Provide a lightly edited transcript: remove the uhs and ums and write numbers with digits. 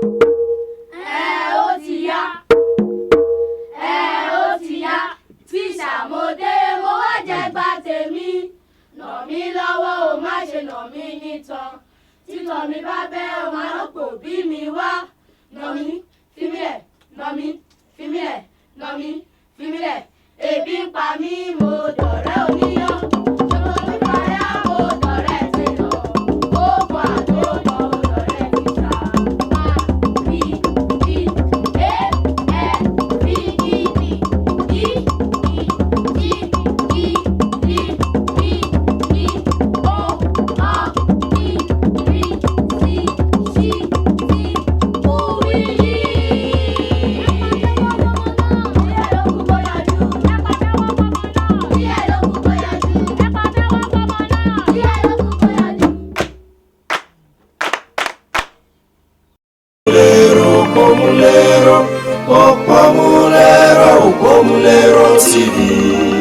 Ó ti yá. Ó ti yá. Tíṣà mo dé mo wá jẹ gba tèmi. Nà mí lọ́wọ́ o má ṣe nà mí nítan. Títọ́ mi bá bẹ́ ọ máa ń pò bí mi wá. Nà mí fi mí lẹ̀, nà mí fi mí lẹ̀, nà mí fi mí lẹ̀. Ebi ń pa mí mo dọ̀rẹ́ oníyán. Ṣòro mi parẹ́ mo dọ̀rẹ́ tèlọ̀. Oògùn àtòtọ̀ mo dọ̀rẹ́ tíṣà. A B E A F B E D E E G E D B E O R E R C C D U I. Pomulero, oh Pomulero, oh Pomulero TV.